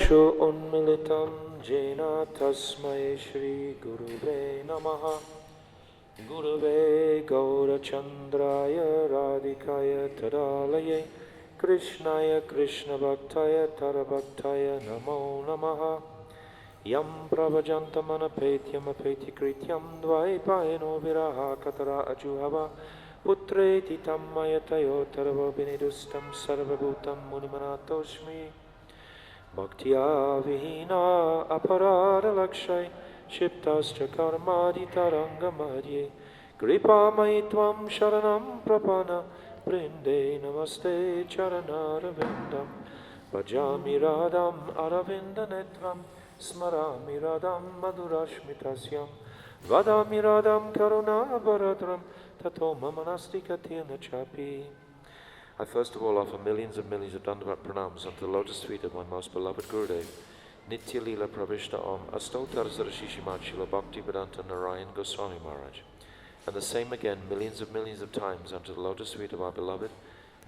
Unmilitam Jena Tasmai Shri Guruve Namaha Guruve Gaura Chandraya Radhikaya Tadalaye Krishnaya Krishna Bhaktaya Tarabhaktaya Namo Namaha Yam Pravajantam Anapetyam Apeti Krityam Dvaipayano Viraha Katara Ajuhava Putreti Tammayatayo Tarava Binidustam Sarvabhutam Munimanatoshmi Bhaktya Vihina Aparada Lakshay Shiptascha Karmadi Taranga Madhye Kripa Maitvam Sharanam Prapana Brinde Namaste Charanara Vindam Bhajami Radham Aravinda Netram Smarami Radham Madhurashmitasyam Vadami Radham Karuna Bharadram Tato Mamanastika Tirna Chapi. I first of all offer millions and millions of Dandavat pranams unto the lotus feet of my most beloved Gurudev, Nitya Leela Pravishna Om Astotar Sarashishimad Srila Bhakti Vedanta Narayan Goswami Maharaj. And the same again millions of times unto the lotus feet of our beloved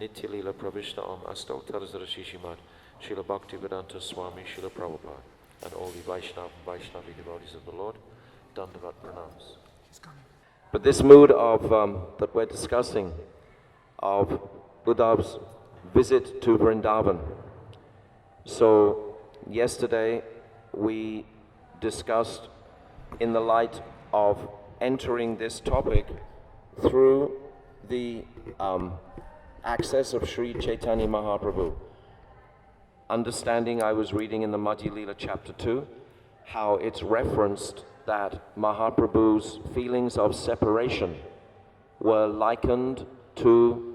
Nitya Leela Pravishna Om Astotar Sarashishimad Srila Bhakti Vedanta Swami Srila Prabhupada. And all the Vaishnav and Vaishnavi devotees of the Lord, Dandavat pranams. But this mood of that we're discussing, of Uddhav's visit to Vrindavan. So yesterday we discussed in the light of entering this topic through the access of Sri Chaitanya Mahaprabhu. Understanding, I was reading in the Madhya Lila chapter 2 how it's referenced that Mahaprabhu's feelings of separation were likened to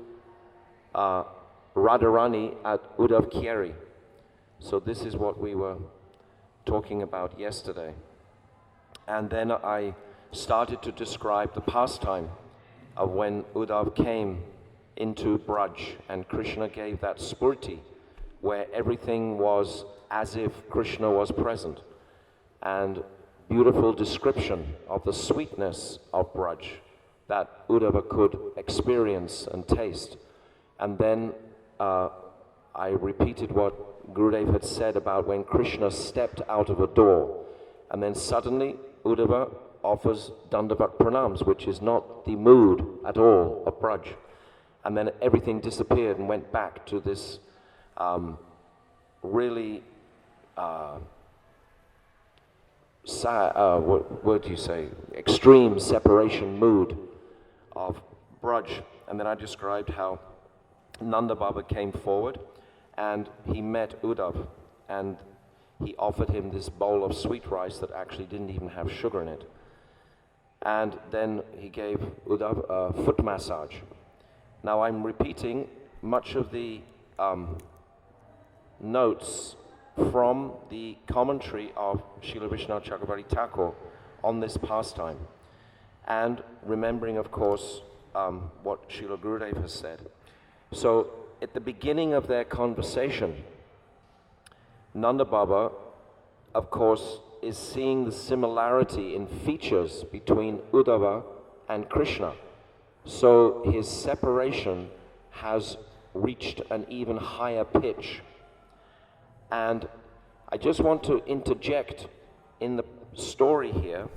Radharani at Uddhav Kyeri. So this is what we were talking about yesterday. And then I started to describe the pastime of when Uddhav came into Braj and Krishna gave that spurti where everything was as if Krishna was present, and beautiful description of the sweetness of Braj that Uddhava could experience and taste. And then I repeated what Gurudev had said about when Krishna stepped out of a door, and then suddenly Uddhava offers Dandavat pranams, which is not the mood at all of Braj. And then everything disappeared and went back to this really what do you say, extreme separation mood of Braj. And then I described how Nanda Baba came forward and he met Uddhav and he offered him this bowl of sweet rice that actually didn't even have sugar in it. And then he gave Uddhav a foot massage. Now I'm repeating much of the notes from the commentary of Srila Vishnu Chakravarti Thakur on this pastime, and remembering, of course, what Srila Gurudev has said. So, at the beginning of their conversation, Nanda Baba, of course, is seeing the similarity in features between Uddhava and Krishna. So, his separation has reached an even higher pitch. And I just want to interject in the story here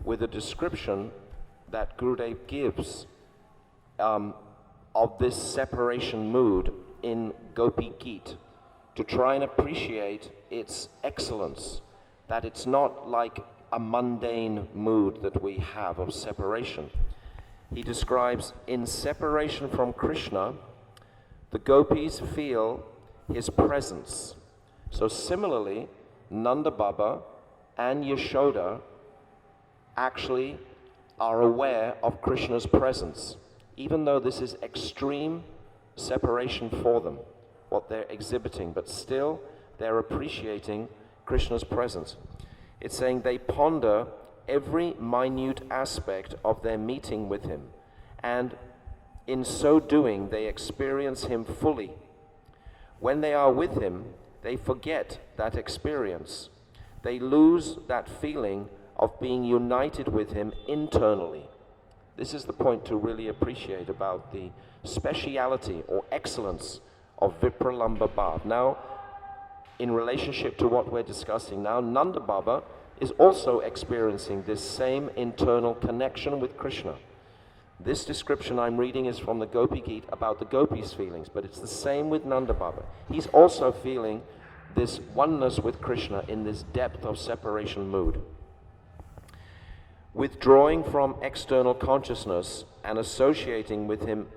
with a description that Gurudev gives of this separation mood in Gopi Gita, to try and appreciate its excellence, that it's not like a mundane mood that we have of separation. He describes, in separation from Krishna, the gopis feel his presence. So similarly, Nanda Baba and Yashoda actually are aware of Krishna's presence, even though this is extreme separation for them, what they're exhibiting, but still they're appreciating Krishna's presence. It's saying they ponder every minute aspect of their meeting with him, and in so doing they experience him fully. When they are with him, they forget that experience. They lose that feeling of being united with him internally. This is the point to really appreciate about the speciality or excellence of Vipralamba Bhav. Now, in relationship to what we're discussing now, Nanda Baba is also experiencing this same internal connection with Krishna. This description I'm reading is from the Gopi Gita about the gopis' feelings, but it's the same with Nanda Baba. He's also feeling this oneness with Krishna in this depth of separation mood. Withdrawing from external consciousness and associating with him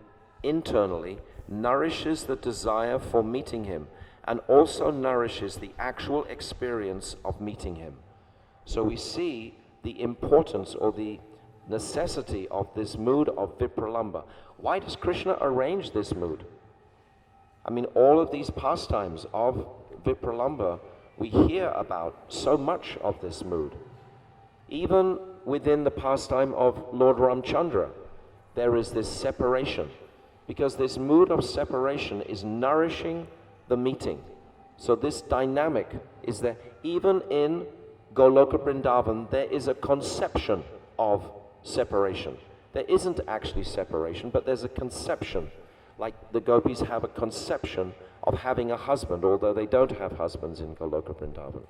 internally nourishes the desire for meeting him and also nourishes the actual experience of meeting him. So we see the importance or the necessity of this mood of Vipralamba. Why does Krishna arrange this mood? I mean, all of these pastimes of Vipralamba, we hear about so much of this mood. Even within the pastime of Lord Ramchandra, there is this separation, because this mood of separation is nourishing the meeting. So this dynamic is there. Even in Goloka Vrindavan, there is a conception of separation. There isn't actually separation, but there's a conception. Like the gopis have a conception of having a husband, although they don't have husbands in Goloka Vrindavan.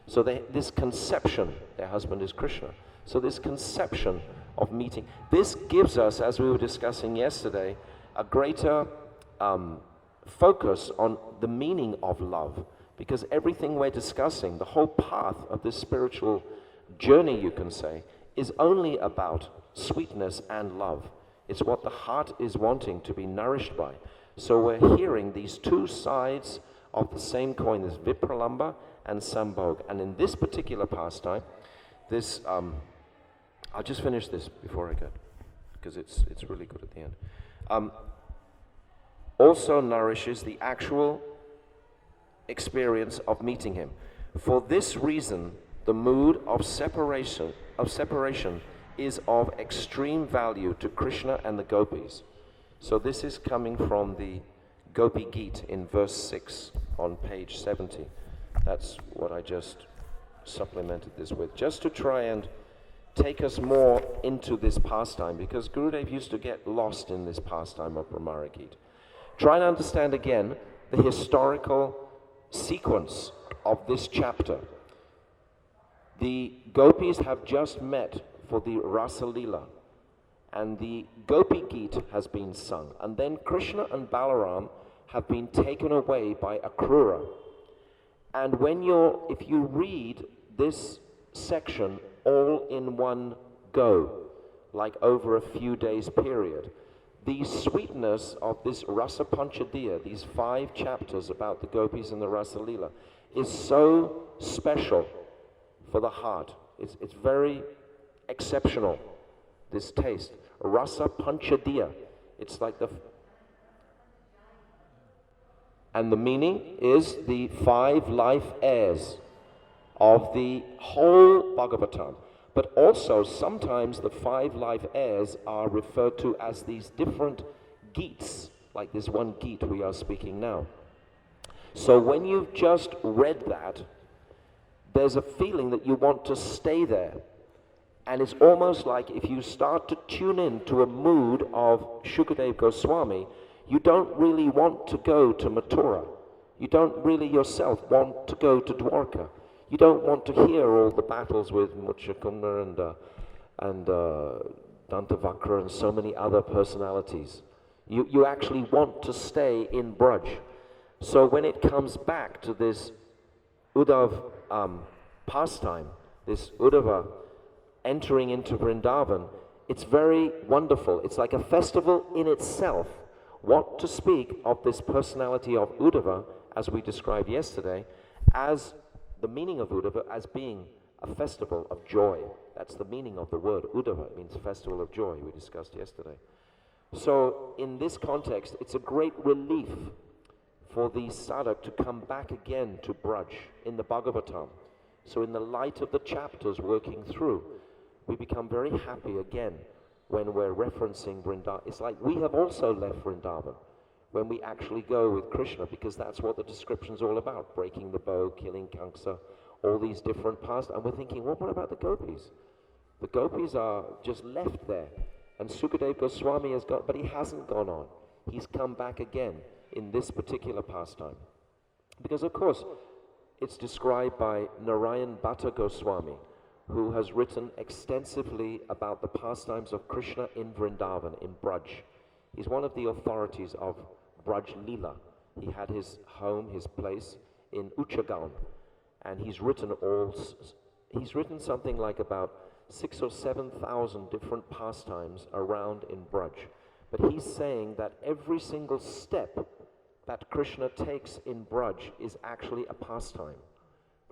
So this conception, their husband is Krishna. So this conception of meeting, this gives us, as we were discussing yesterday, a greater focus on the meaning of love. Because everything we're discussing, the whole path of this spiritual journey, you can say, is only about sweetness and love. It's what the heart is wanting to be nourished by. So we're hearing these two sides of the same coin, this Vipralamba and Sambhog. And in this particular pastime, this, I'll just finish this before I go, because it's really good at the end. Also nourishes the actual experience of meeting him. For this reason, the mood of separation is of extreme value to Krishna and the gopis. So this is coming from the Gopi Gita in verse 6 on page 70. That's what I just supplemented this with, just to try and take us more into this pastime, because Gurudev used to get lost in this pastime of Bhramara Gita. Try and understand again the historical sequence of this chapter. The gopis have just met for the Rasa Leela, and the Gopi Gita has been sung, and then Krishna and Balaram have been taken away by Akrura. And if you read this section all in one go, like over a few days period, the sweetness of this Rasa Panchadiya, these 5 chapters about the gopis and the Rasa Leela, is so special for the heart. It's very exceptional, this taste. Rasa Panchadiya. It's like and the meaning is the 5 life airs of the whole Bhagavatam. But also, sometimes the 5 life airs are referred to as these different Geets, like this one Geet we are speaking now. So when you've just read that, there's a feeling that you want to stay there. And it's almost like if you start to tune in to a mood of Shukadev Goswami, you don't really want to go to Mathura. You don't really yourself want to go to Dwarka. You don't want to hear all the battles with Muchakunda and Dantavakra and so many other personalities. You actually want to stay in Braj. So when it comes back to this Uddhav pastime, this Uddhava entering into Vrindavan, it's very wonderful. It's like a festival in itself. What to speak of this personality of Uddhava, as we described yesterday, as the meaning of Uddhava as being a festival of joy. That's the meaning of the word Uddhava. It means festival of joy, we discussed yesterday. So in this context, it's a great relief for the sadhak to come back again to Braj in the Bhagavatam. So in the light of the chapters working through, we become very happy again when we're referencing Vrindavan. It's like we have also left Vrindavan when we actually go with Krishna, because that's what the description's all about. Breaking the bow, killing Kamsa, all these different paths. And we're thinking, well, what about the gopis? The gopis are just left there. And Sukadeva Goswami has gone, but he hasn't gone on. He's come back again in this particular pastime. Because of course, it's described by Narayan Bhatta Goswami, who has written extensively about the pastimes of Krishna in Vrindavan, in Braj. He's one of the authorities of Braj Leela. He had his home, his place in Uchagaon, and he's written something like about 6,000 or 7,000 different pastimes around in Braj. But he's saying that every single step that Krishna takes in Braj is actually a pastime.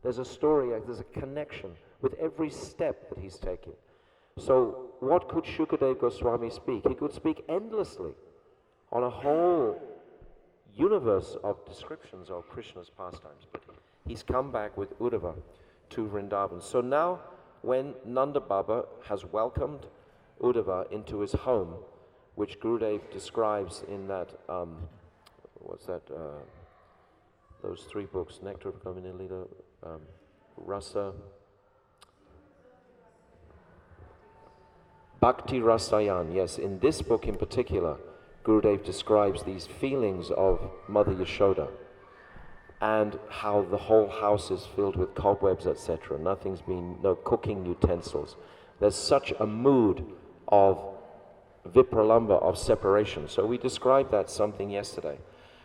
There's a story, there's a connection with every step that he's taking. So what could Shukadeva Goswami speak? He could speak endlessly on a whole universe of descriptions of Krishna's pastimes. But he's come back with Uddhava to Vrindavan. So now when Nanda Baba has welcomed Uddhava into his home, which Gurudev describes in that, those three books, Nectar of Govinda Lila, Rasa, Bhakti Rasayan. Yes, in this book in particular, Gurudev describes these feelings of Mother Yashoda and how the whole house is filled with cobwebs, etc. No cooking utensils. There's such a mood of vipralamba, of separation. So we described that something yesterday.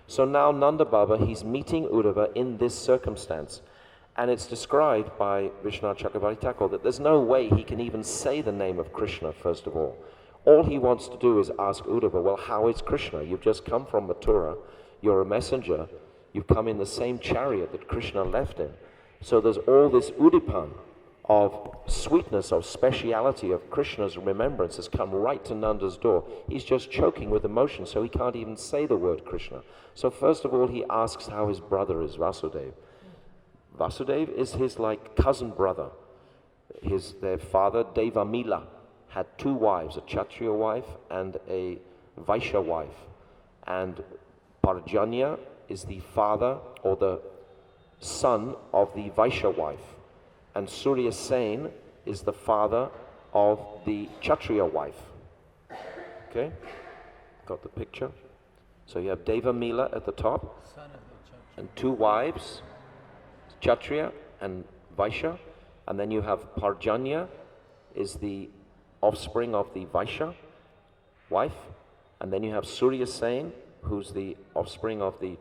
So now Nanda Baba, he's meeting Uddhava in this circumstance. And it's described by Vishnu Chakravarti Thakur that there's no way he can even say the name of Krishna, first of all. All he wants to do is ask Uddhava, well, how is Krishna? You've just come from Mathura, you're a messenger, you've come in the same chariot that Krishna left in. So there's all this udipan of sweetness, of speciality, of Krishna's remembrance has come right to Nanda's door. He's just choking with emotion, so he can't even say the word Krishna. So first of all, he asks how his brother is, Vasudeva. Vasudeva is his cousin brother. Their father, Devamila, had two wives, a Kshatriya wife and a Vaishya wife. And Parjanya is the father or the son of the Vaishya wife. And Surya Sen is the father of the Kshatriya wife. Okay? Got the picture? So you have Devamila at the top, and two wives, Kshatriya and Vaishya. And then you have Parjanya, is the offspring of the Vaishya wife. And then you have Surya Sen, who's the offspring of the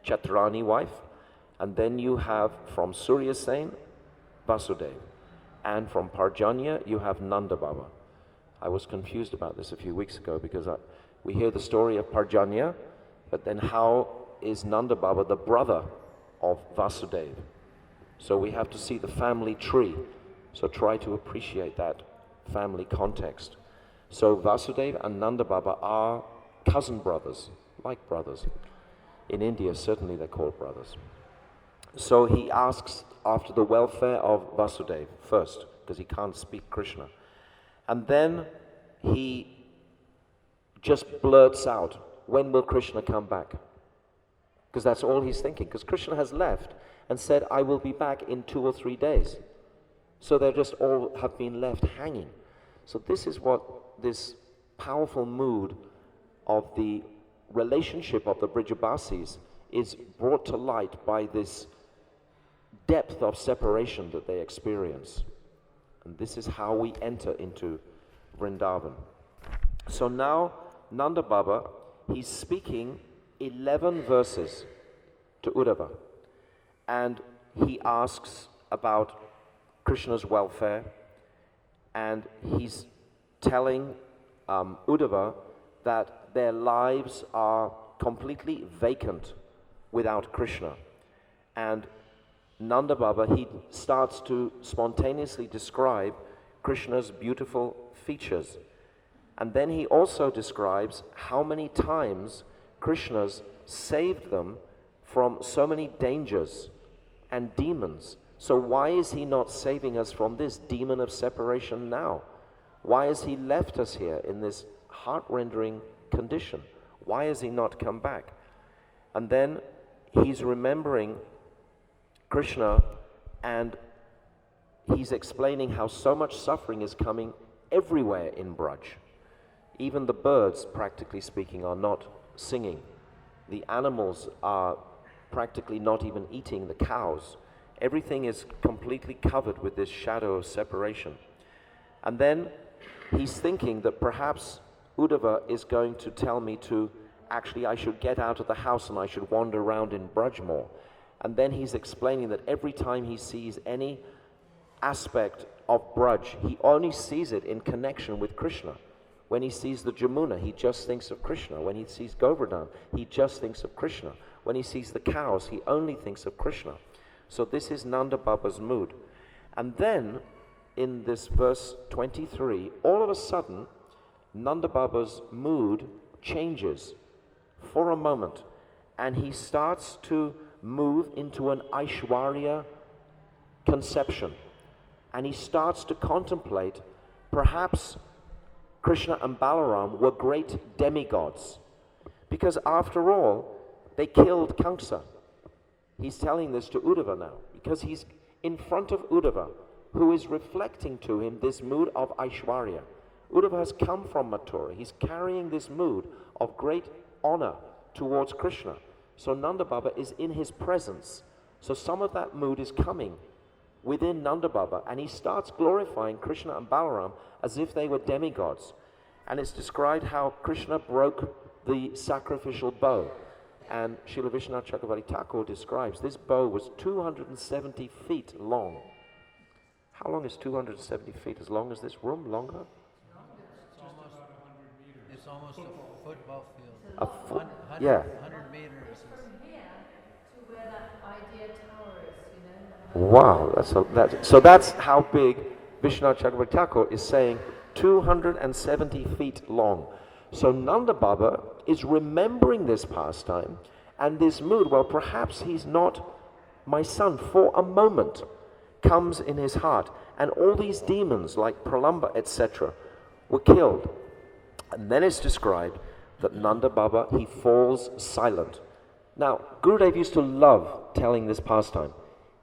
Chatrani wife. And then you have from Surya Sen, Vasudeva. And from Parjanya, you have Nanda Baba. I was confused about this a few weeks ago because we hear the story of Parjanya, but then how is Nanda Baba the brother of Vasudeva? So we have to see the family tree. So try to appreciate that family context. So Vasudeva and Nanda Baba are cousin brothers, like brothers. In India, certainly they're called brothers. So he asks after the welfare of Vasudeva first, because he can't speak Krishna. And then he just blurts out, when will Krishna come back? Because that's all he's thinking. Because Krishna has left and said, I will be back in 2 or 3 days. So they just all have been left hanging. So this is what this powerful mood of the relationship of the Brijabasis is brought to light by this depth of separation that they experience. And this is how we enter into Vrindavan. So now Nanda Baba, he's speaking 11 verses to Uddhava. And he asks about Krishna's welfare. And he's telling Uddhava that their lives are completely vacant without Krishna. And Nanda Baba, he starts to spontaneously describe Krishna's beautiful features. And then he also describes how many times Krishna's saved them from so many dangers and demons. So why is he not saving us from this demon of separation now? Why has he left us here in this heart-rending condition? Why has he not come back? And then he's remembering Krishna, and he's explaining how so much suffering is coming everywhere in Braj. Even the birds, practically speaking, are not singing. The animals are practically not even eating the cows. Everything is completely covered with this shadow of separation. And then he's thinking that perhaps Uddhava is going to tell me to, actually I should get out of the house and I should wander around in Braj more. And then he's explaining that every time he sees any aspect of Braj, he only sees it in connection with Krishna. When he sees the Jamuna, he just thinks of Krishna. When he sees Govardhan, he just thinks of Krishna. When he sees the cows, he only thinks of Krishna. So this is Nanda Baba's mood. And then, in this verse 23, all of a sudden, Nanda Baba's mood changes for a moment. And he starts to move into an Aishwarya conception. And he starts to contemplate, perhaps Krishna and Balaram were great demigods. Because after all, they killed Kamsa. He's telling this to Uddhava now, because he's in front of Uddhava, who is reflecting to him this mood of Aishwarya. Uddhava has come from Mathura. He's carrying this mood of great honor towards Krishna. So Nanda Baba is in his presence. So some of that mood is coming within Nanda Baba, and he starts glorifying Krishna and Balaram as if they were demigods. And it's described how Krishna broke the sacrificial bow. And Srila Vishwanath Chakravarti Thakur describes this bow was 270 feet long. How long is 270 feet? As long as this room? Longer? It's almost a football field. A foot? Yeah. 100 meters. From here to where that idea tower is, Wow, so that's how big Vishwanath Chakravarti Thakur is saying, 270 feet long. So Nanda Baba is remembering this pastime and this mood. Well, perhaps he's not my son. For a moment comes in his heart, and all these demons like Pralamba, etc., were killed. And then it's described that Nanda Baba, he falls silent. Now, Gurudev used to love telling this pastime.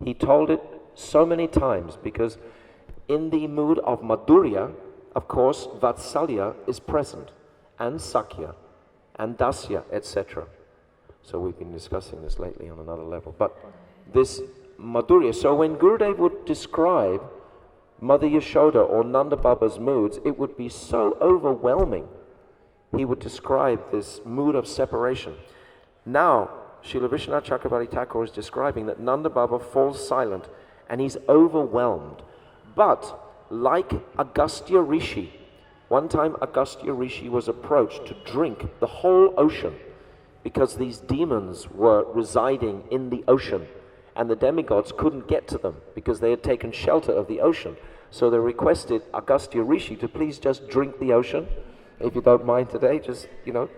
He told it so many times because in the mood of Madhurya, of course, Vatsalya is present, and Sakya, and Dasya, etc. So we've been discussing this lately on another level. But this Madhurya, so when Gurudev would describe Mother Yashoda or Nanda Baba's moods, it would be so overwhelming. He would describe this mood of separation. Now, Srila Vishwanath Chakravarti Thakur is describing that Nanda Baba falls silent and he's overwhelmed. But like Agastya Rishi, one time Agastya Rishi was approached to drink the whole ocean because these demons were residing in the ocean and the demigods couldn't get to them because they had taken shelter of the ocean. So they requested Agastya Rishi to please just drink the ocean. If you don't mind today, just,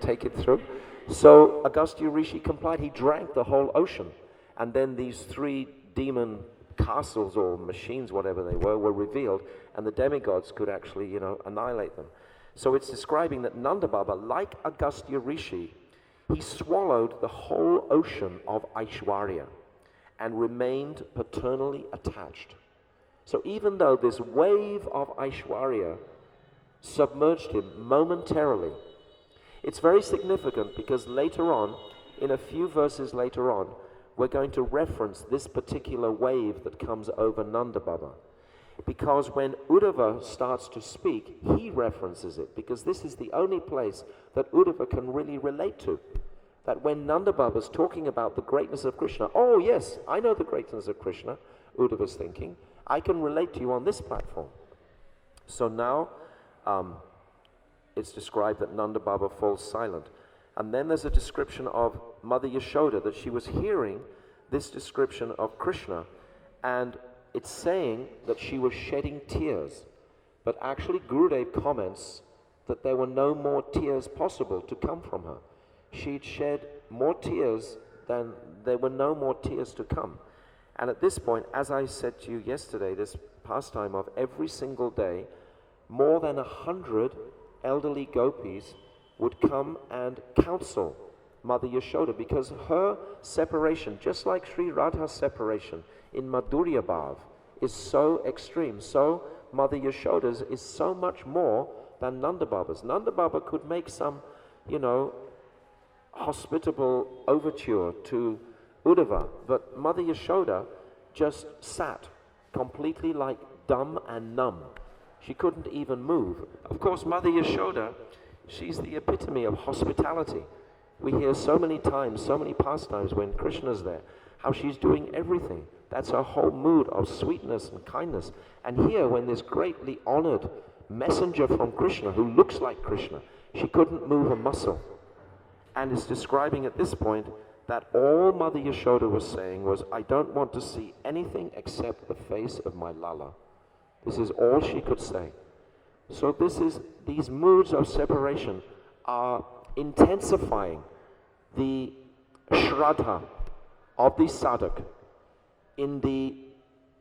take it through. So Agastya Rishi complied. He drank the whole ocean. And then these three demon castles or machines, whatever they were revealed, and the demigods could actually, annihilate them. So it's describing that Nanda Baba, like Agastya Rishi, he swallowed the whole ocean of Aishwarya and remained paternally attached. So even though this wave of Aishwarya submerged him momentarily, it's very significant because later on, in a few verses later on, we're going to reference this particular wave that comes over Nanda Baba. Because when Uddhava starts to speak, he references it, because this is the only place that Uddhava can really relate to. That when Nanda Baba's talking about the greatness of Krishna, oh yes, I know the greatness of Krishna, Uddhava's thinking, I can relate to you on this platform. So now, it's described that Nanda Baba falls silent. And then there's a description of Mother Yashoda, that she was hearing this description of Krishna, and it's saying that she was shedding tears. But actually Gurudev comments that there were no more tears possible to come from her. She'd shed more tears than there were no more tears to come. And at this point, as I said to you yesterday, this pastime of every single day, more than 100 elderly gopis would come and counsel Mother Yashoda, because her separation, just like Sri Radha's separation in Madhurya Bhav, is so extreme. So Mother Yashoda's is so much more than Nanda Baba's. Nanda Baba could make some, hospitable overture to Uddhava, but Mother Yashoda just sat completely like dumb and numb. She couldn't even move. Of course, Mother Yashoda, she's the epitome of hospitality. We hear so many times, so many pastimes when Krishna's there, how she's doing everything. That's her whole mood of sweetness and kindness. And here, when this greatly honored messenger from Krishna, who looks like Krishna, she couldn't move a muscle. And is describing at this point that all Mother Yashoda was saying was, I don't want to see anything except the face of my Lala. This is all she could say. So these moods of separation are intensifying the shraddha of the sadhak in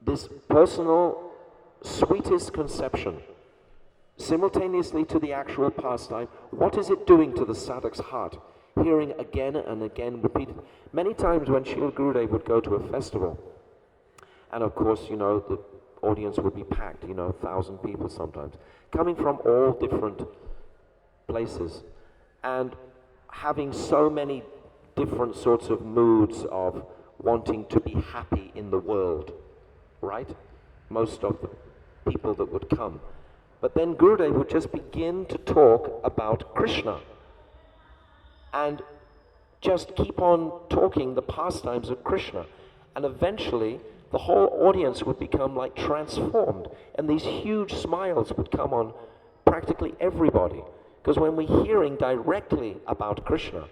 this personal sweetest conception, simultaneously to the actual pastime. What is it doing to the sadhak's heart? Hearing again and again repeated. Many times when Srila Gurudev would go to a festival, and of course, the audience would be packed, 1,000 people sometimes, coming from all different places, and having so many different sorts of moods of wanting to be happy in the world, right? Most of the people that would come. But then Gurudev would just begin to talk about Krishna and just keep on talking the pastimes of Krishna. And eventually, the whole audience would become like transformed, and these huge smiles would come on practically everybody. Because when we're hearing directly about Krishna,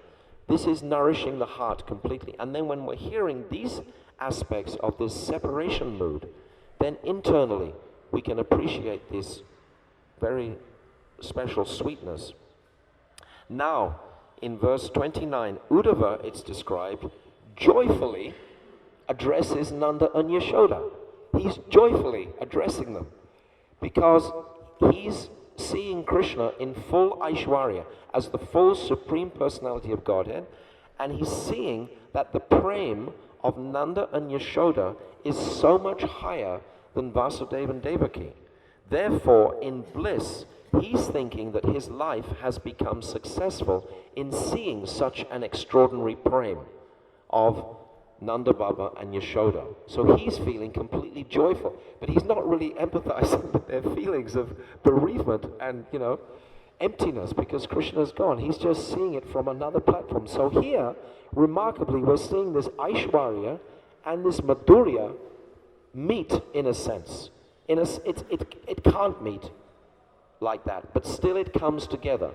this is nourishing the heart completely. And then when we're hearing these aspects of this separation mood, then internally we can appreciate this very special sweetness. Now, in verse 29, Uddhava, it's described, joyfully addresses Nanda and Yashoda. He's joyfully addressing them because he's seeing Krishna in full Aishwarya as the full Supreme Personality of Godhead, and he's seeing that the prem of Nanda and Yashoda is so much higher than Vasudeva and Devaki. Therefore, in bliss, he's thinking that his life has become successful in seeing such an extraordinary prem of Nanda Baba and Yashoda. So he's feeling completely joyful, but he's not really empathizing with their feelings of bereavement and, emptiness because Krishna's gone. He's just seeing it from another platform. So here, remarkably, we're seeing this Aishwarya and this Madhurya meet in a sense. It can't meet like that, but still it comes together.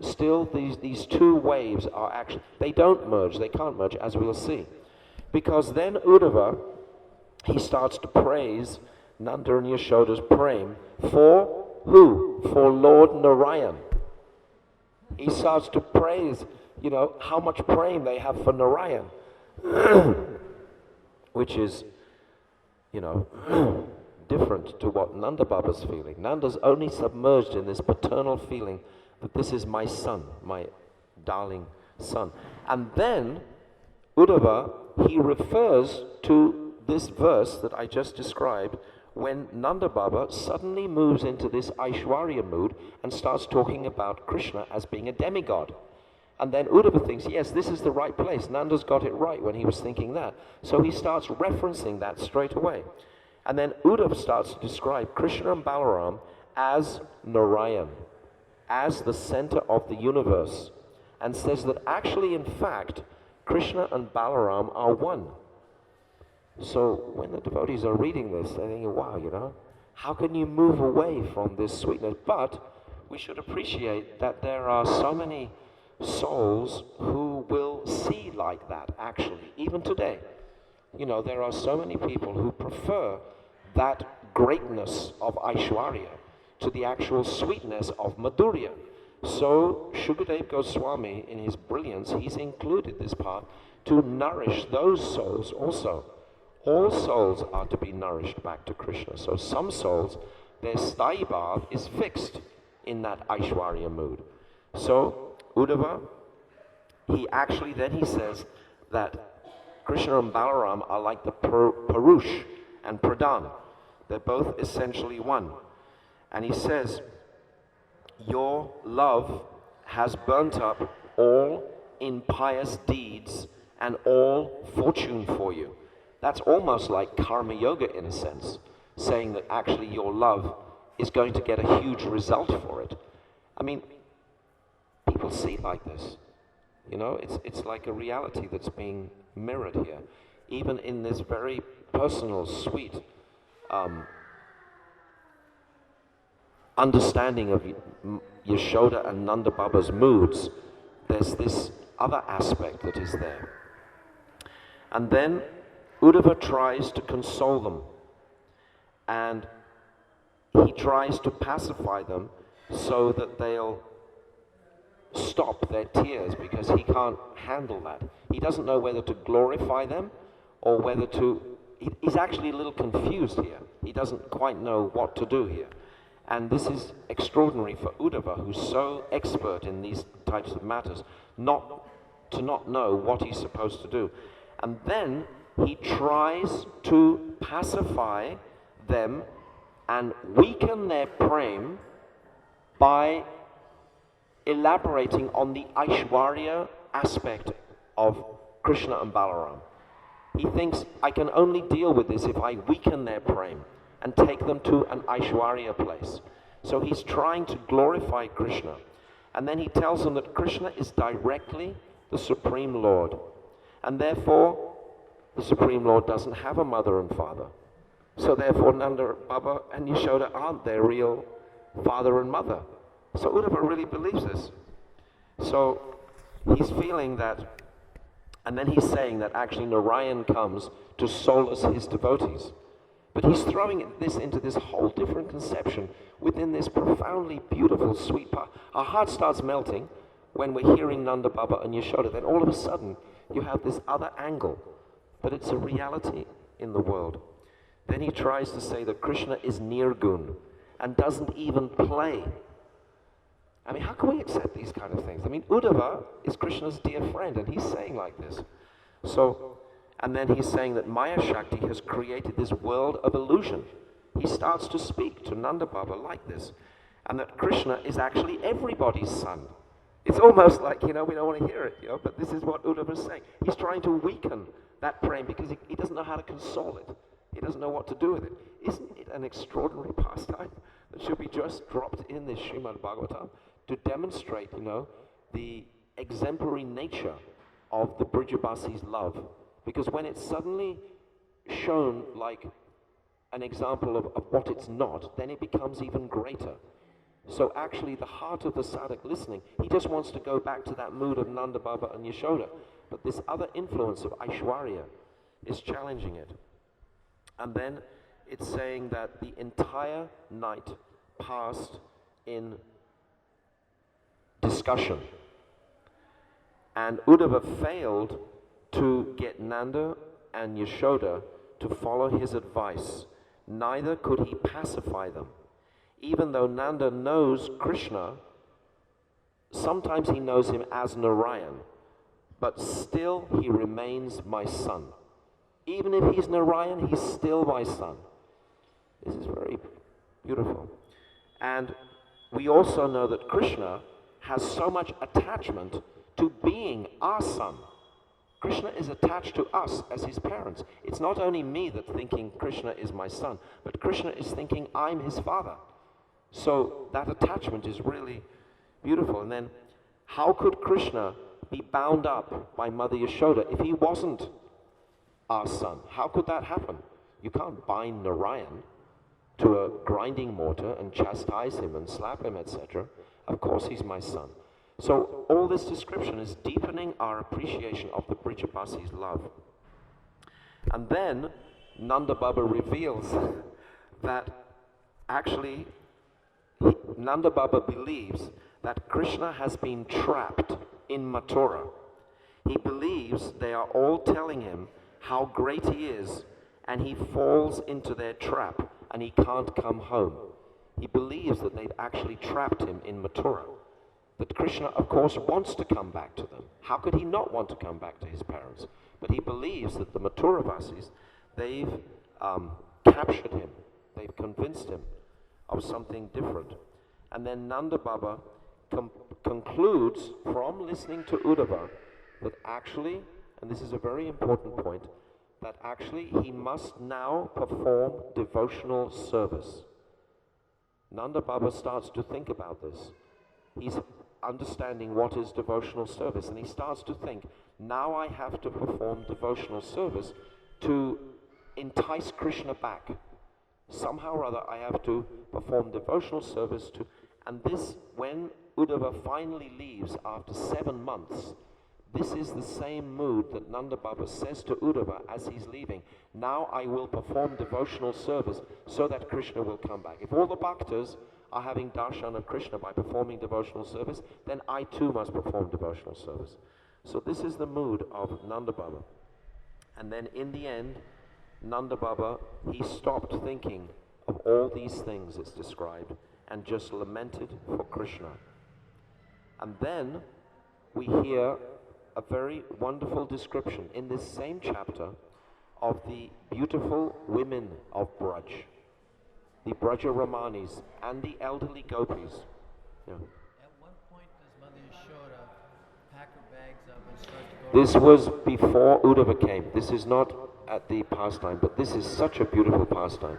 Still these two waves are actually, they don't merge, they can't merge, as we'll see. Because then Uddhava, he starts to praise Nanda and Yashoda's prem for who? For Lord Narayan. He starts to praise, how much prem they have for Narayan. Which is, different to what Nanda Baba's feeling. Nanda's only submerged in this paternal feeling that this is my son, my darling son. And then Uddhava, he refers to this verse that I just described when Nanda Baba suddenly moves into this Aishwarya mood and starts talking about Krishna as being a demigod. And then Uddhava thinks, yes, this is the right place. Nanda's got it right when he was thinking that. So he starts referencing that straight away. And then Uddhava starts to describe Krishna and Balaram as Narayan, as the center of the universe, and says that actually, in fact, Krishna and Balaram are one. So when the devotees are reading this, they're thinking, wow, how can you move away from this sweetness? But we should appreciate that there are so many souls who will see like that, actually, even today. There are so many people who prefer that greatness of Aishwarya to the actual sweetness of Madhurya. So Shukadev Goswami, in his brilliance, he's included this part to nourish those souls also. All souls are to be nourished back to Krishna. So some souls, their sthayi bhav is fixed in that Aishwarya mood. So Uddhava, he says that Krishna and Balaram are like the Parush and Pradhan. They're both essentially one. And he says, your love has burnt up all impious deeds and all fortune for you. That's almost like karma yoga in a sense, saying that actually your love is going to get a huge result for it. I mean, people see it like this. You know, it's like a reality that's being mirrored here. Even in this very personal, sweet understanding of Yashoda and Nanda Baba's moods, there's this other aspect that is there. And then Uddhava tries to console them, and he tries to pacify them so that they'll stop their tears, because he can't handle that. He doesn't know whether to glorify them or whether to... He's actually a little confused here. He doesn't quite know what to do here. And this is extraordinary for Uddhava, who's so expert in these types of matters, not know what he's supposed to do. And then he tries to pacify them and weaken their prem by elaborating on the Aishwarya aspect of Krishna and Balaram. He thinks, I can only deal with this if I weaken their prem and take them to an Aishwarya place. So he's trying to glorify Krishna. And then he tells them that Krishna is directly the Supreme Lord. And therefore, the Supreme Lord doesn't have a mother and father. So therefore, Nanda Baba and Yashoda aren't their real father and mother. So Uddhava really believes this. So he's feeling that, and then he's saying that actually Narayan comes to solace his devotees. But he's throwing this into this whole different conception within this profoundly beautiful, sweet part. Our heart starts melting when we're hearing Nanda Baba and Yashoda. Then all of a sudden, you have this other angle. But it's a reality in the world. Then he tries to say that Krishna is Nirgun and doesn't even play. I mean, how can we accept these kind of things? I mean, Uddhava is Krishna's dear friend, and he's saying like this. So, and then he's saying that Maya Shakti has created this world of illusion. He starts to speak to Nanda Baba like this, and that Krishna is actually everybody's son. It's almost like, we don't want to hear it, but this is what Uddhava is saying. He's trying to weaken that prem because he doesn't know how to console it. He doesn't know what to do with it. Isn't it an extraordinary pastime that should be just dropped in this Srimad Bhagavatam to demonstrate, the exemplary nature of the Brijabasi's love? Because when it's suddenly shown like an example of what it's not, then it becomes even greater. So actually the heart of the sadhak listening, he just wants to go back to that mood of Nanda Baba and Yashoda. But this other influence of Aishwarya is challenging it. And then it's saying that the entire night passed in discussion. And Uddhava failed to get Nanda and Yashoda to follow his advice. Neither could he pacify them. Even though Nanda knows Krishna, sometimes he knows him as Narayan, but still he remains my son. Even if he's Narayan, he's still my son. This is very beautiful. And we also know that Krishna has so much attachment to being our son. Krishna is attached to us as his parents. It's not only me that's thinking Krishna is my son, but Krishna is thinking I'm his father. So that attachment is really beautiful. And then, how could Krishna be bound up by Mother Yashoda if he wasn't our son? How could that happen? You can't bind Narayan to a grinding mortar and chastise him and slap him, etc. Of course he's my son. So all this description is deepening our appreciation of the Brijabasi's love. And then Nanda Baba reveals that actually Nanda Baba believes that Krishna has been trapped in Mathura. He believes they are all telling him how great he is, and he falls into their trap and he can't come home. He believes that they've actually trapped him in Mathura. But Krishna, of course, wants to come back to them. How could he not want to come back to his parents? But he believes that the Mathuravasis, they've captured him. They've convinced him of something different. And then Nanda Baba concludes from listening to Uddhava that actually, and this is a very important point, that actually he must now perform devotional service. Nanda Baba starts to think about this. He's understanding what is devotional service, and he starts to think, now I have to perform devotional service to entice Krishna back. Somehow or other I have to perform devotional service to, and this, when Uddhava finally leaves after 7 months, this is the same mood that Nanda Baba says to Uddhava as he's leaving. Now I will perform devotional service so that Krishna will come back. If all the bhaktas are having darshan of Krishna by performing devotional service, then I too must perform devotional service. So this is the mood of Nanda Baba. And then in the end, Nanda Baba, he stopped thinking of all these things it's described and just lamented for Krishna. And then we hear a very wonderful description in this same chapter of the beautiful women of Braj, the Braja Ramanis and the elderly gopis. Yeah. At what point does Mother Yashoda pack her bags up and start to go? This was before Uddhava came. This is not at the pastime, but this is such a beautiful pastime.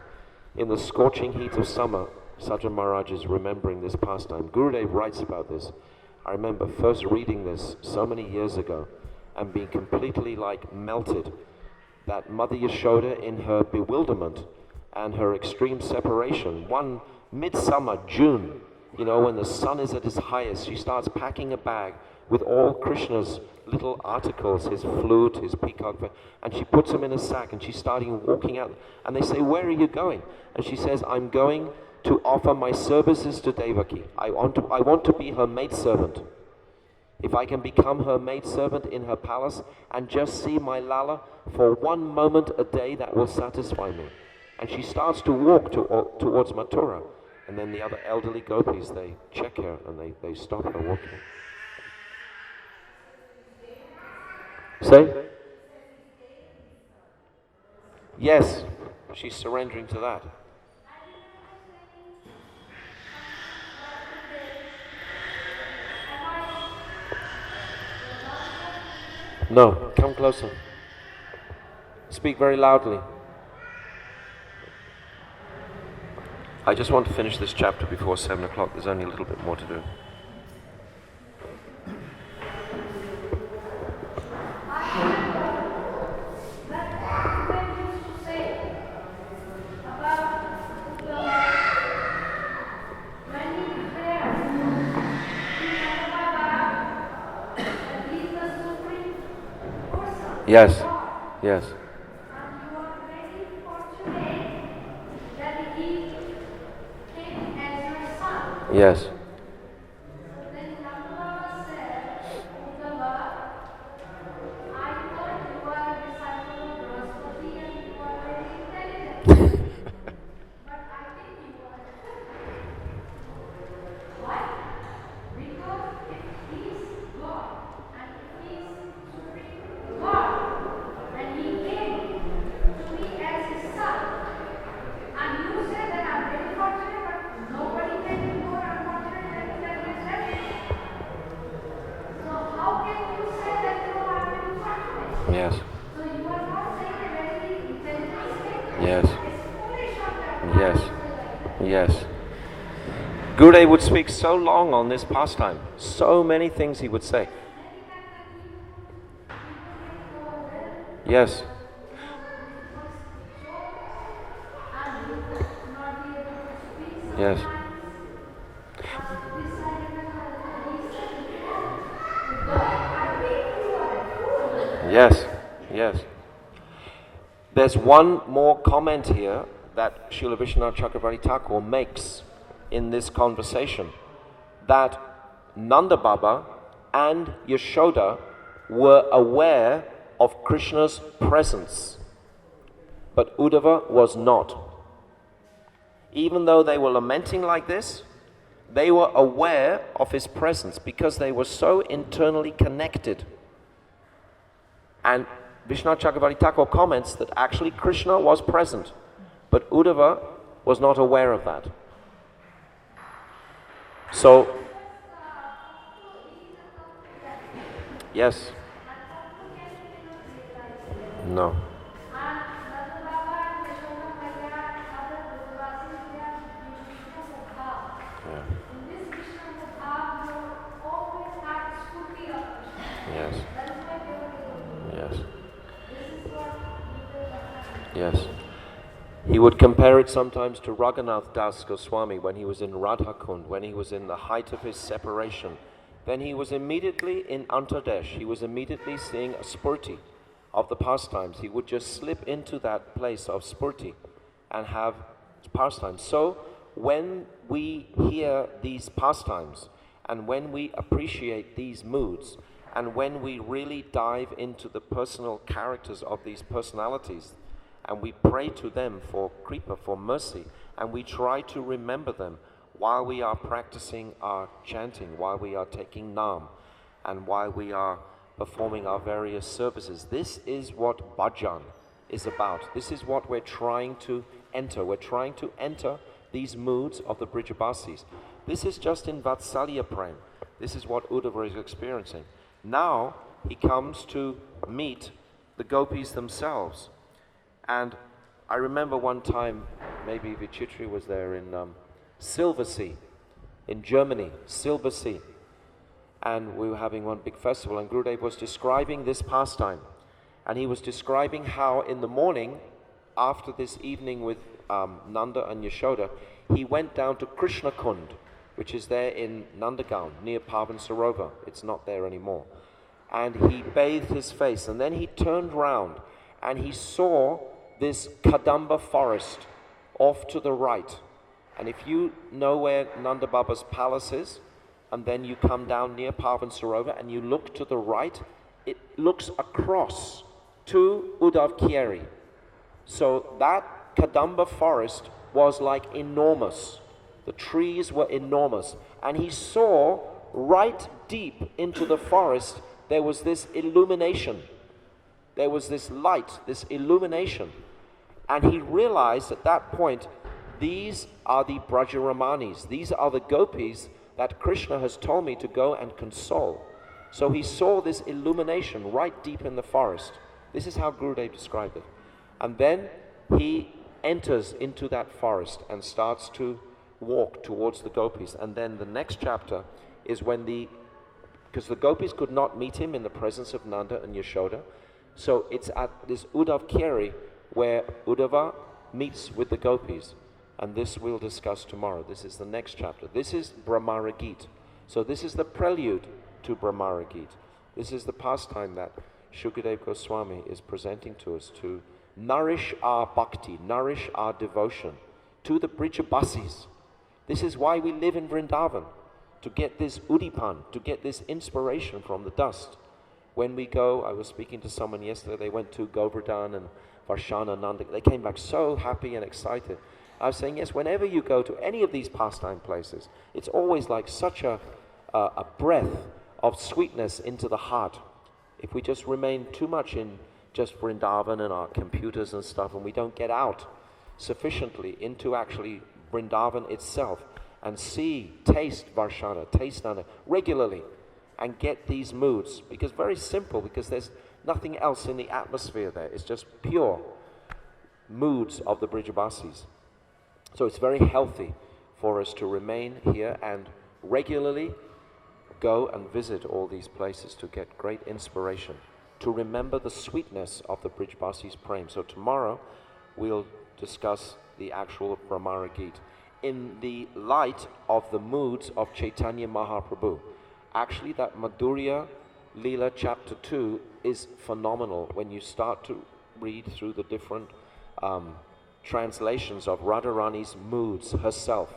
In the scorching heat of summer, Sajjan Maharaj is remembering this pastime. Gurudev writes about this. I remember first reading this so many years ago and being completely melted that Mother Yashoda, in her bewilderment and her extreme separation, one midsummer, June, when the sun is at its highest, she starts packing a bag with all Krishna's little articles, his flute, his peacock, and she puts them in a sack and she's starting walking out. And they say, "Where are you going?" And she says, "I'm going to offer my services to Devaki. I want to be her maidservant. If I can become her maidservant in her palace and just see my Lala for 1 moment a day, that will satisfy me." And she starts to walk towards Mathura. And then the other elderly gopis, they check her and they stop her walking. Say? Yes, she's surrendering to that. No, come closer. Speak very loudly. I just want to finish this chapter before 7 o'clock. There's only a little bit more to do. Yes, yes. Yes. Yes. Yes. Yes. Yes. Gurudev would speak so long on this pastime. So many things he would say. Yes. Yes. Yes, yes. There's one more comment here that Srila Vishwanath Chakravarti Thakur makes in this conversation, that Nanda Baba and Yashoda were aware of Krishna's presence, but Uddhava was not. Even though they were lamenting like this, they were aware of his presence because they were so internally connected. And Vishwanath Chakravarti Thakur comments that actually Krishna was present, but Uddhava was not aware of that. So, yes. No. Yeah. Yes. Yes. Yes. He would compare it sometimes to Raghunath Das Goswami when he was in Radhakund, when he was in the height of his separation. Then he was immediately in Antardesh. He was immediately seeing a spurti of the pastimes. He would just slip into that place of spurti and have pastimes. So when we hear these pastimes and when we appreciate these moods and when we really dive into the personal characters of these personalities, and we pray to them for kripa, for mercy, and we try to remember them while we are practicing our chanting, while we are taking nam, and while we are performing our various services. This is what bhajan is about. This is what we're trying to enter. We're trying to enter these moods of the Brijabasis. This is just in Vatsalya Prem. This is what Uddhava is experiencing. Now he comes to meet the gopis themselves. And I remember one time, maybe Vichitri was there in Silversea, in Germany, Silversea. And we were having one big festival, and Gurudev was describing this pastime. And he was describing how in the morning, after this evening with Nanda and Yashoda, he went down to Krishna Kund, which is there in Nandagaon, near Pavan Sarovar. It's not there anymore. And he bathed his face, and then he turned round, and he saw this Kadamba forest off to the right. And if you know where Nanda Baba's palace is, and then you come down near Pavan Sarovar and you look to the right, it looks across to Uddhav Kyeri. So that Kadamba forest was like enormous. The trees were enormous. And he saw right deep into the forest, there was this illumination. There was this light, this illumination. And he realized at that point, these are the Brajaramanis. These are the gopis that Krishna has told me to go and console. So he saw this illumination right deep in the forest. This is how Gurudev described it. And then he enters into that forest and starts to walk towards the gopis. And then the next chapter is when because the gopis could not meet him in the presence of Nanda and Yashoda. So it's at this Uddhav Kyeri where Uddhava meets with the gopis. And this we'll discuss tomorrow. This is the next chapter. This is Bhramara Gita. So this is the prelude to Bhramara Gita. This is the pastime that Shukadev Goswami is presenting to us to nourish our bhakti, nourish our devotion to the Brijabasis. This is why we live in Vrindavan, to get this udipan, to get this inspiration from the dust. When we go, I was speaking to someone yesterday, they went to Govardhan and Varshana, Nanda, they came back so happy and excited. I was saying, yes, whenever you go to any of these pastime places, it's always like such a breath of sweetness into the heart. If we just remain too much in just Vrindavan and our computers and stuff, and we don't get out sufficiently into actually Vrindavan itself and see, taste Varshana, taste Nanda regularly and get these moods, because very simple, because there's nothing else in the atmosphere there. It's just pure moods of the Brijabasis. So it's very healthy for us to remain here and regularly go and visit all these places to get great inspiration, to remember the sweetness of the Brijabasis Prem. So tomorrow we'll discuss the actual Bhramara Gita in the light of the moods of Chaitanya Mahaprabhu. Actually, that Madhurya Leela chapter 2 is phenomenal when you start to read through the different translations of Radharani's moods herself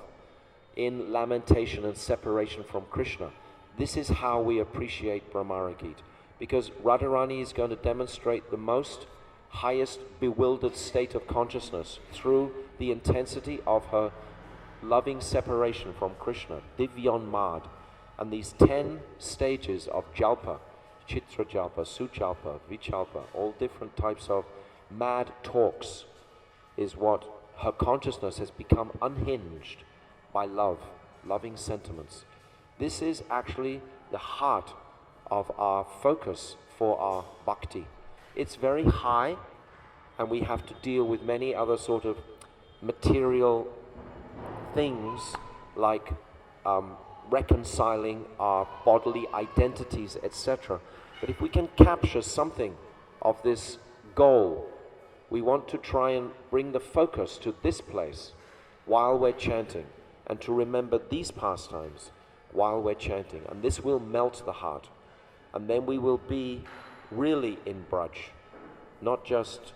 in lamentation and separation from Krishna. This is how we appreciate Bhramara Gita, because Radharani is going to demonstrate the most highest bewildered state of consciousness through the intensity of her loving separation from Krishna, Divyan Mad, and these 10 stages of Jalpa, Chitra Jalpa, Sujalpa, Vichalpa, all different types of mad talks, is what her consciousness has become unhinged by love, loving sentiments. This is actually the heart of our focus for our bhakti. it's very high, and we have to deal with many other sort of material things like reconciling our bodily identities, etc. But if we can capture something of this goal, we want to try and bring the focus to this place while we're chanting, and to remember these pastimes while we're chanting, and this will melt the heart, and then we will be really in Braj, not just,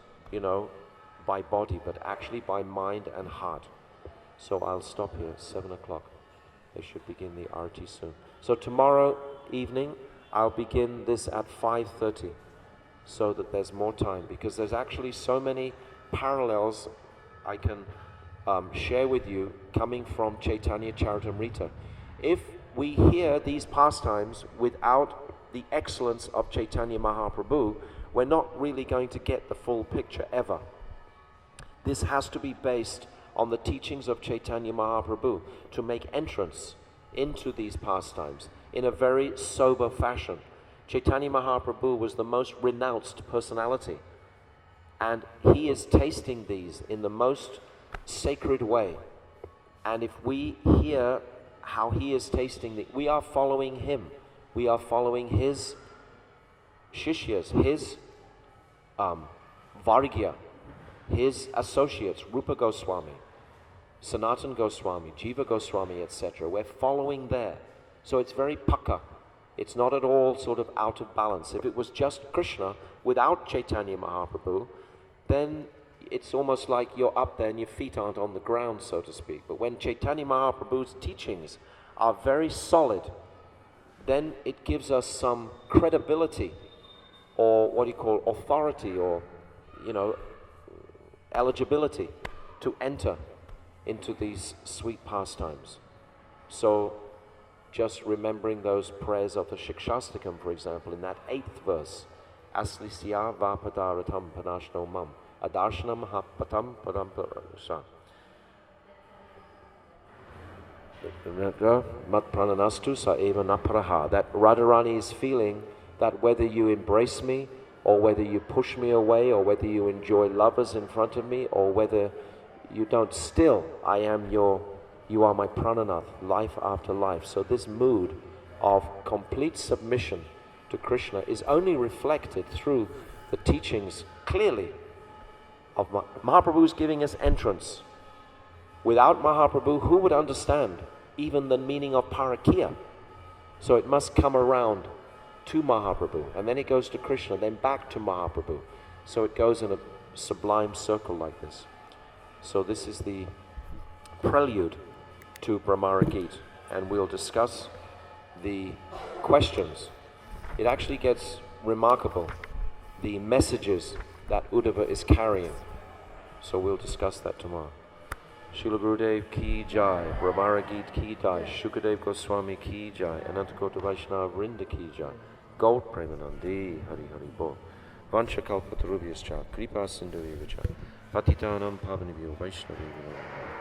by body, but actually by mind and heart. So I'll stop here at 7 o'clock. They should begin the arati soon. So tomorrow evening, I'll begin this at 5:30, so that there's more time, because there's actually so many parallels I can share with you coming from Chaitanya Charitamrita. If we hear these pastimes without the excellence of Chaitanya Mahaprabhu, we're not really going to get the full picture ever. This has to be based on the teachings of Chaitanya Mahaprabhu to make entrance into these pastimes in a very sober fashion. Chaitanya Mahaprabhu was the most renounced personality, and he is tasting these in the most sacred way. And if we hear how he is tasting we are following him. We are following his shishyas, his Vargya, his associates, Rupa Goswami, Sanatan Goswami, Jiva Goswami, etc. We're following there. So it's very pakka. It's not at all sort of out of balance. If it was just Krishna without Chaitanya Mahaprabhu, then it's almost like you're up there and your feet aren't on the ground, so to speak. But when Chaitanya Mahaprabhu's teachings are very solid, then it gives us some credibility, or what you call authority, or eligibility to enter into these sweet pastimes. So just remembering those prayers of the Shikshastakam, for example, in that 8th verse, Aslisya vapadaratam panashno mam adarshanam hapatam paramparasha mat prananastu sa eva naparaha. That Radharani is feeling that whether you embrace me, or whether you push me away, or whether you enjoy lovers in front of me, or whether you don't, still you are my prananath, life after life. So this mood of complete submission to Krishna is only reflected through the teachings clearly of Mahaprabhu's giving us entrance. Without Mahaprabhu, who would understand even the meaning of parakya? So it must come around to Mahaprabhu, and then it goes to Krishna, then back to Mahaprabhu. So it goes in a sublime circle like this. So this is the prelude to Bhramara Gita, and we'll discuss the questions. It actually gets remarkable, the messages that Uddhava is carrying. So we'll discuss that tomorrow. Srila Gurudev ki jai, Bhramara Gita ki jai, Shukadev Goswami ki jai, Anantakota Vaishnava Vrinda ki jai, Gaur Premanandi, Hari Hari Bol, Vanchakalpatarubhyascha, Kripa Sindhu Vivacha, Patitanam Pavanibhyo Vaishnavi Vinod.